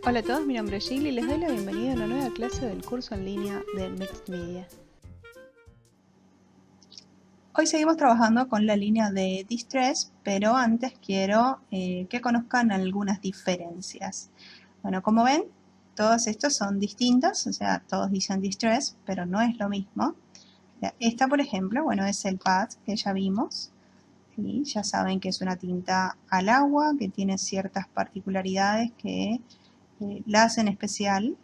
Hola a todos, mi nombre es Jill y les doy la bienvenida a una nueva clase del curso en línea de Mixed Media. Hoy seguimos trabajando con la línea de Distress, pero antes quiero que conozcan algunas diferencias. Bueno, como ven, todos estos son distintos, o sea, todos dicen Distress, pero no es lo mismo. Esta, por ejemplo, bueno, es el pad que ya vimos. Y ya saben que es una tinta al agua, que tiene ciertas particularidades que la hacen especial.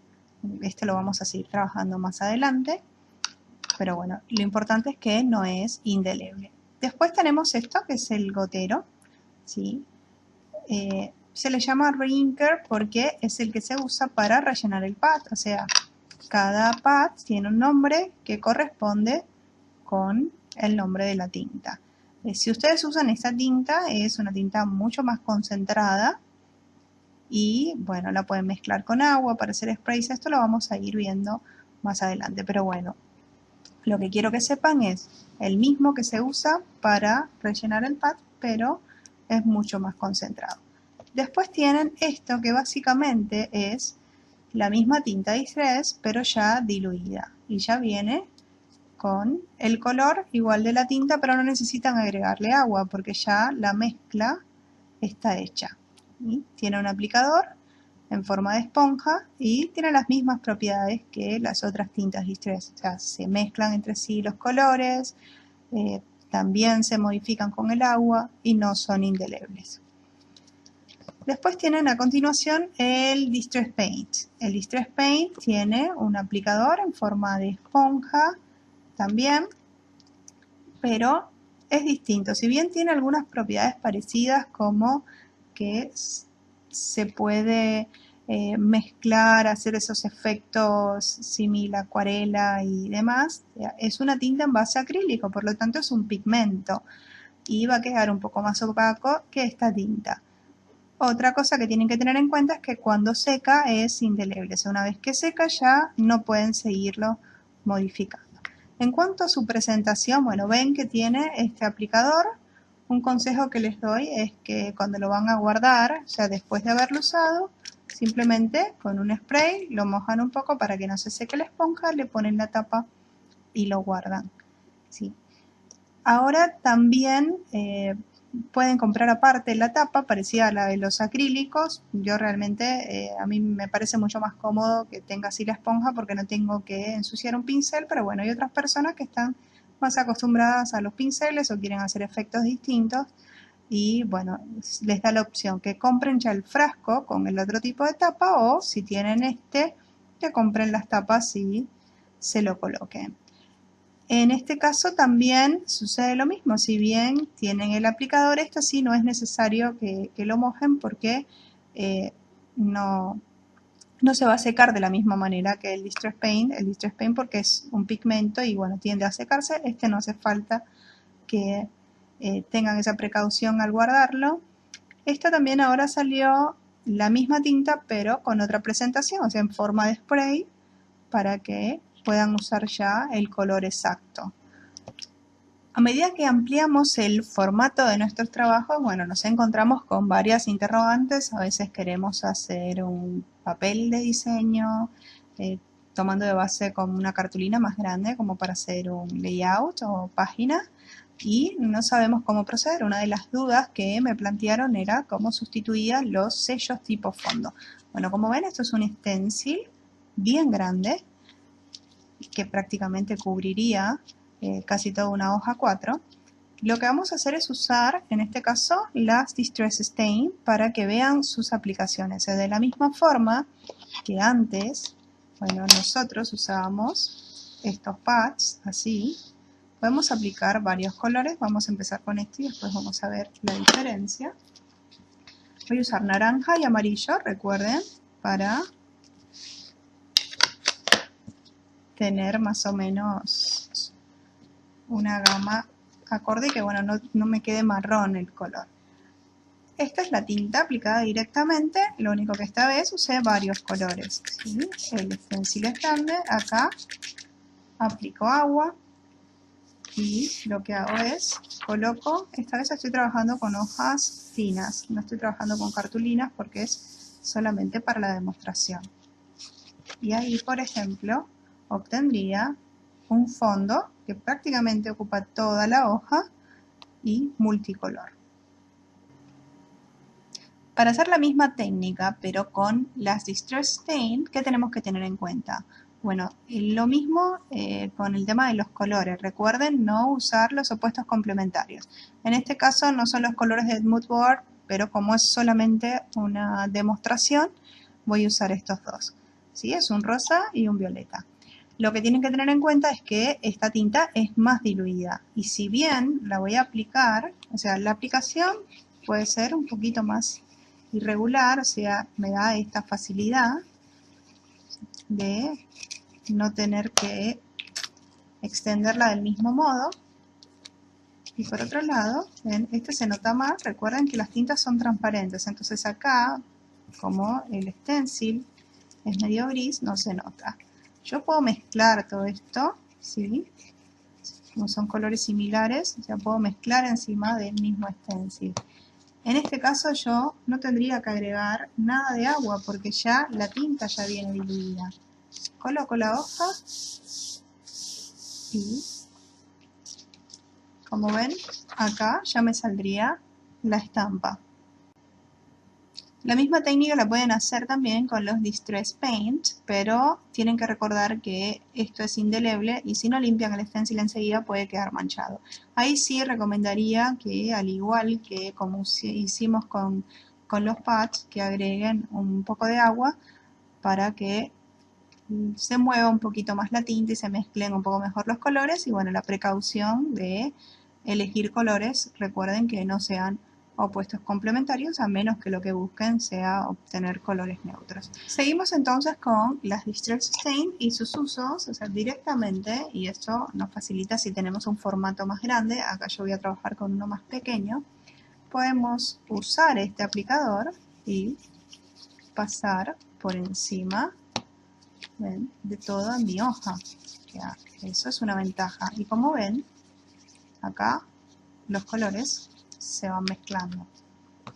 Esto lo vamos a seguir trabajando más adelante. Pero bueno, lo importante es que no es indeleble. Después tenemos esto, que es el gotero, ¿sí? Se le llama reinker porque es el que se usa para rellenar el pad. O sea, cada pad tiene un nombre que corresponde con el nombre de la tinta. Si ustedes usan esta tinta, es una tinta mucho más concentrada y bueno, la pueden mezclar con agua para hacer sprays. Esto lo vamos a ir viendo más adelante, pero bueno, lo que quiero que sepan es el mismo que se usa para rellenar el pad, pero es mucho más concentrado. Después tienen esto que básicamente es la misma tinta Distress, pero ya diluida. Y ya viene con el color igual de la tinta, pero no necesitan agregarle agua porque ya la mezcla está hecha. ¿Sí? Tiene un aplicador en forma de esponja y tiene las mismas propiedades que las otras tintas Distress. O sea, se mezclan entre sí los colores, también se modifican con el agua y no son indelebles. Después tienen a continuación el Distress Paint. El Distress Paint tiene un aplicador en forma de esponja también, pero es distinto. Si bien tiene algunas propiedades parecidas como que se puede mezclar, hacer esos efectos símil acuarela y demás, es una tinta en base acrílico, por lo tanto es un pigmento y va a quedar un poco más opaco que esta tinta. Otra cosa que tienen que tener en cuenta es que cuando seca es indeleble, o sea, una vez que seca ya no pueden seguirlo modificando. En cuanto a su presentación, bueno, ven que tiene este aplicador. Un consejo que les doy es que cuando lo van a guardar, ya después de haberlo usado, simplemente con un spray lo mojan un poco para que no se seque la esponja, le ponen la tapa y lo guardan. ¿Sí? Ahora también pueden comprar aparte la tapa, parecida a la de los acrílicos. Yo realmente, a mí me parece mucho más cómodo que tenga así la esponja porque no tengo que ensuciar un pincel, pero bueno, hay otras personas que están más acostumbradas a los pinceles o quieren hacer efectos distintos y bueno, les da la opción que compren ya el frasco con el otro tipo de tapa o si tienen este, que compren las tapas y se lo coloquen. En este caso también sucede lo mismo, si bien tienen el aplicador, esto sí no es necesario que lo mojen porque no, no se va a secar de la misma manera que el Distress Paint porque es un pigmento y bueno, tiende a secarse, este no hace falta que tengan esa precaución al guardarlo. Esta también ahora salió la misma tinta pero con otra presentación, o sea en forma de spray para que puedan usar ya el color exacto. A medida que ampliamos el formato de nuestros trabajos, bueno, nos encontramos con varias interrogantes. A veces queremos hacer un papel de diseño, tomando de base como una cartulina más grande, como para hacer un layout o página, y no sabemos cómo proceder. Una de las dudas que me plantearon era cómo sustituía los sellos tipo fondo. Bueno, como ven, esto es un stencil bien grande, que prácticamente cubriría casi toda una hoja 4. Lo que vamos a hacer es usar, en este caso, las Distress Stain para que vean sus aplicaciones. De la misma forma que antes, bueno, nosotros usábamos estos pads así. Podemos aplicar varios colores. Vamos a empezar con este y después vamos a ver la diferencia. Voy a usar naranja y amarillo, recuerden, para tener más o menos una gama acorde y que bueno, no me quede marrón el color. Esta es la tinta aplicada directamente, lo único que esta vez usé varios colores. ¿Sí? El stencil es grande, acá aplico agua y lo que hago es coloco, esta vez estoy trabajando con hojas finas, no estoy trabajando con cartulinas porque es solamente para la demostración. Y ahí, por ejemplo, obtendría un fondo que prácticamente ocupa toda la hoja y multicolor. Para hacer la misma técnica, pero con las Distress Stain, ¿qué tenemos que tener en cuenta? Bueno, lo mismo con el tema de los colores. Recuerden no usar los opuestos complementarios. En este caso no son los colores de Mood Board, pero como es solamente una demostración, voy a usar estos dos. ¿Sí? Es un rosa y un violeta. Lo que tienen que tener en cuenta es que esta tinta es más diluida. Y si bien la voy a aplicar, o sea, la aplicación puede ser un poquito más irregular, o sea, me da esta facilidad de no tener que extenderla del mismo modo. Y por otro lado, ¿ven? Este se nota más. Recuerden que las tintas son transparentes, entonces acá, como el stencil es medio gris, no se nota. Yo puedo mezclar todo esto, ¿sí? Como son colores similares, ya puedo mezclar encima del mismo stencil. En este caso yo no tendría que agregar nada de agua porque ya la tinta ya viene diluida. Coloco la hoja y, como ven, acá ya me saldría la estampa. La misma técnica la pueden hacer también con los Distress Paint, pero tienen que recordar que esto es indeleble y si no limpian el stencil enseguida puede quedar manchado. Ahí sí recomendaría que, al igual que como hicimos con los pads, que agreguen un poco de agua para que se mueva un poquito más la tinta y se mezclen un poco mejor los colores. Y bueno, la precaución de elegir colores, recuerden que no sean opuestos complementarios, a menos que lo que busquen sea obtener colores neutros. Seguimos entonces con las Distress Stain y sus usos, o sea, directamente, y esto nos facilita si tenemos un formato más grande. Acá yo voy a trabajar con uno más pequeño. Podemos usar este aplicador y pasar por encima, ¿ven?, de toda mi hoja. Ya, eso es una ventaja. Y como ven, acá los colores se van mezclando.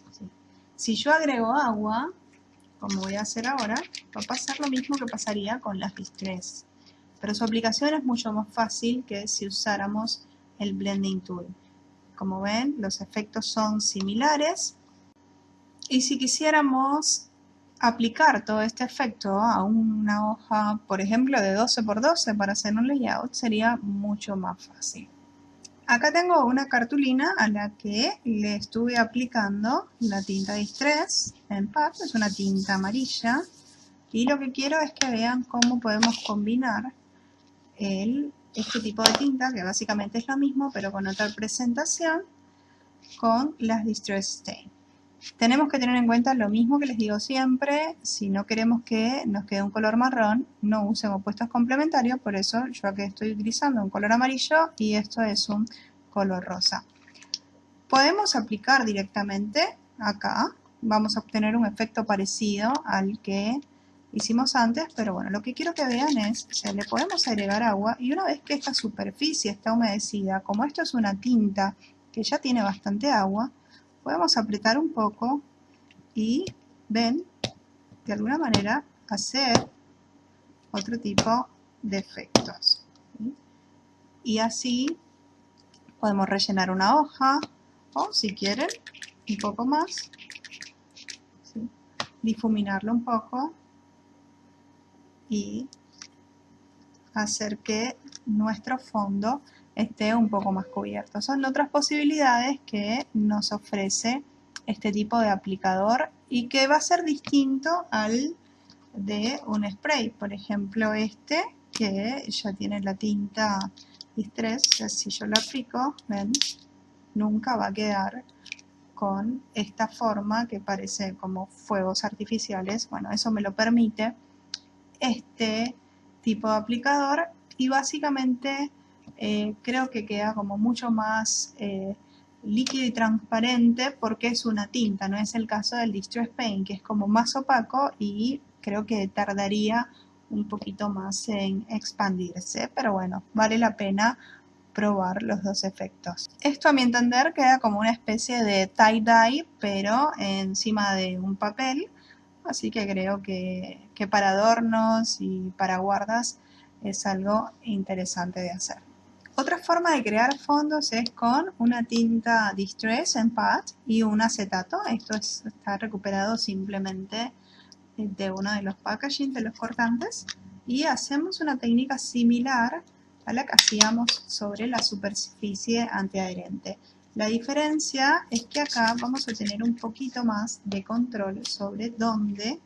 ¿Sí? Si yo agrego agua, como voy a hacer ahora, va a pasar lo mismo que pasaría con las Distress. Pero su aplicación es mucho más fácil que si usáramos el Blending Tool. Como ven, los efectos son similares. Y si quisiéramos aplicar todo este efecto a una hoja, por ejemplo, de 12 por 12 para hacer un layout, sería mucho más fácil. Acá tengo una cartulina a la que le estuve aplicando la tinta Distress en pad, es una tinta amarilla, y lo que quiero es que vean cómo podemos combinar este tipo de tinta, que básicamente es lo mismo, pero con otra presentación, con las Distress Stain. Tenemos que tener en cuenta lo mismo que les digo siempre: si no queremos que nos quede un color marrón, no usen opuestos complementarios. Por eso yo aquí estoy utilizando un color amarillo y esto es un color rosa. Podemos aplicar directamente acá, vamos a obtener un efecto parecido al que hicimos antes, pero bueno, lo que quiero que vean es que le podemos agregar agua y una vez que esta superficie está humedecida, como esto es una tinta que ya tiene bastante agua, podemos apretar un poco y, ven, de alguna manera hacer otro tipo de efectos. ¿Sí? Y así podemos rellenar una hoja o, si quieren, un poco más, ¿sí?, difuminarlo un poco y hacer que nuestro fondo esté un poco más cubierto. Son otras posibilidades que nos ofrece este tipo de aplicador y que va a ser distinto al de un spray. Por ejemplo, este que ya tiene la tinta Distress, si yo lo aplico, ven, nunca va a quedar con esta forma que parece como fuegos artificiales. Bueno, eso me lo permite este tipo de aplicador y básicamente creo que queda como mucho más líquido y transparente porque es una tinta, no es el caso del Distress Paint, que es como más opaco y creo que tardaría un poquito más en expandirse, pero bueno, vale la pena probar los dos efectos. Esto, a mi entender, queda como una especie de tie-dye, pero encima de un papel, así que creo que para adornos y para guardas es algo interesante de hacer. Otra forma de crear fondos es con una tinta Distress en pad y un acetato. Esto está recuperado simplemente de uno de los packaging de los cortantes y hacemos una técnica similar a la que hacíamos sobre la superficie antiadherente. La diferencia es que acá vamos a tener un poquito más de control sobre dónde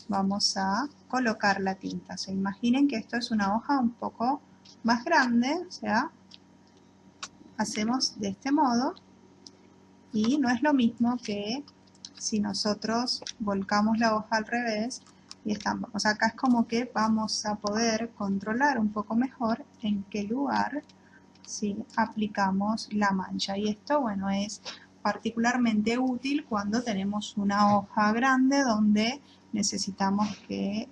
vamos a colocar la tinta. O sea, imaginen que esto es una hoja un poco más grande, o sea, hacemos de este modo y no es lo mismo que si nosotros volcamos la hoja al revés y estampamos. Acá es como que vamos a poder controlar un poco mejor en qué lugar si aplicamos la mancha. Y esto, bueno, es particularmente útil cuando tenemos una hoja grande donde necesitamos que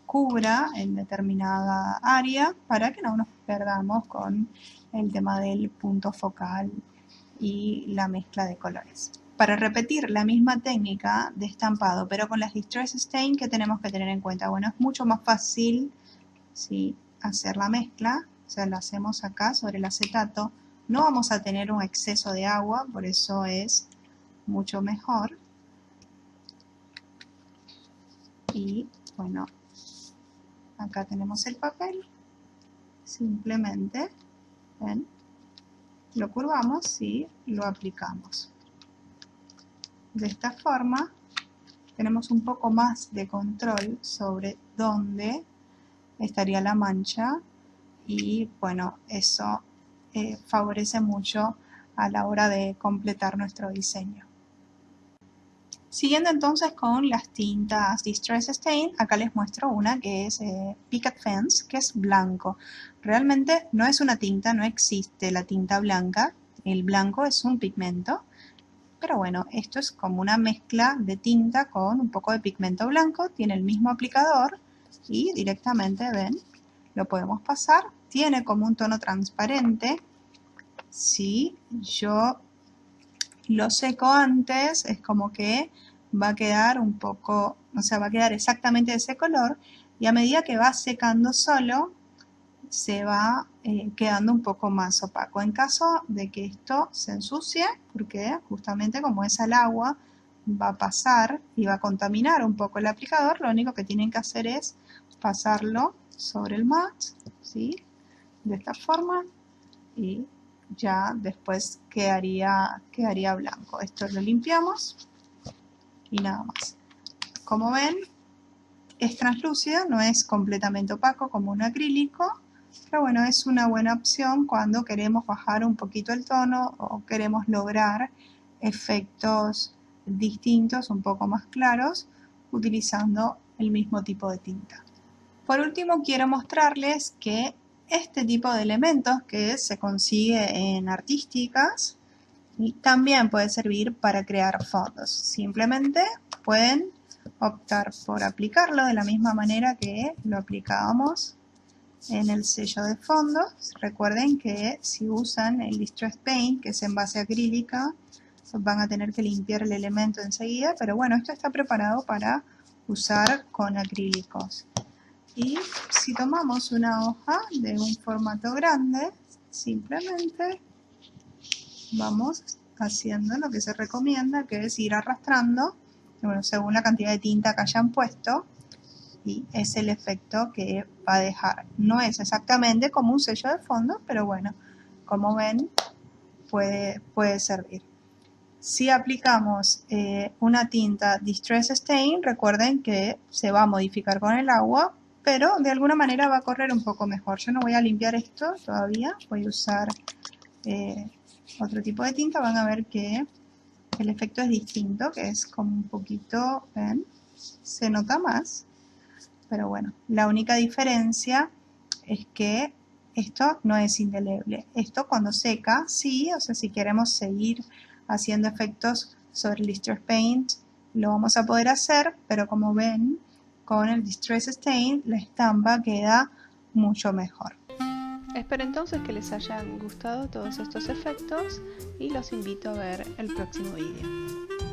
cubra en determinada área para que no nos perdamos con el tema del punto focal y la mezcla de colores. Para repetir la misma técnica de estampado, pero con las Distress Stain, ¿qué tenemos que tener en cuenta? Bueno, es mucho más fácil hacer la mezcla, o sea, la hacemos acá sobre el acetato. No vamos a tener un exceso de agua, por eso es mucho mejor. Y bueno, acá tenemos el papel, simplemente, ¿ven? Lo curvamos y lo aplicamos. De esta forma tenemos un poco más de control sobre dónde estaría la mancha y bueno, eso favorece mucho a la hora de completar nuestro diseño. Siguiendo entonces con las tintas Distress Stain, acá les muestro una que es Picket Fence, que es blanco. Realmente no es una tinta, no existe la tinta blanca, el blanco es un pigmento, pero bueno, esto es como una mezcla de tinta con un poco de pigmento blanco, tiene el mismo aplicador y directamente, ven, lo podemos pasar, tiene como un tono transparente. Si yo lo seco antes, es como que va a quedar un poco, o sea, va a quedar exactamente de ese color y a medida que va secando solo, se va quedando un poco más opaco. En caso de que esto se ensucie, porque justamente como es al agua, va a pasar y va a contaminar un poco el aplicador, lo único que tienen que hacer es pasarlo sobre el mat, ¿sí? De esta forma y ya después quedaría blanco. Esto lo limpiamos y nada más. Como ven, es translúcido, no es completamente opaco como un acrílico, pero bueno, es una buena opción cuando queremos bajar un poquito el tono o queremos lograr efectos distintos, un poco más claros, utilizando el mismo tipo de tinta. Por último, quiero mostrarles que este tipo de elementos que se consigue en artísticas y también puede servir para crear fondos. Simplemente pueden optar por aplicarlo de la misma manera que lo aplicábamos en el sello de fondos. Recuerden que si usan el Distress Paint, que es en base acrílica, van a tener que limpiar el elemento enseguida, pero bueno, esto está preparado para usar con acrílicos. Y si tomamos una hoja de un formato grande, simplemente vamos haciendo lo que se recomienda, que es ir arrastrando, bueno, según la cantidad de tinta que hayan puesto, y es el efecto que va a dejar. No es exactamente como un sello de fondo, pero bueno, como ven, puede servir. Si aplicamos una tinta Distress Stain, recuerden que se va a modificar con el agua, pero de alguna manera va a correr un poco mejor. Yo no voy a limpiar esto todavía, voy a usar otro tipo de tinta. Van a ver que el efecto es distinto, que es como un poquito, ¿ven? Se nota más, pero bueno, la única diferencia es que esto no es indeleble. Esto cuando seca, sí, o sea, si queremos seguir haciendo efectos sobre el Distress Paint, lo vamos a poder hacer, pero como ven, con el Distress Stain la estampa queda mucho mejor. Espero entonces que les hayan gustado todos estos efectos y los invito a ver el próximo vídeo.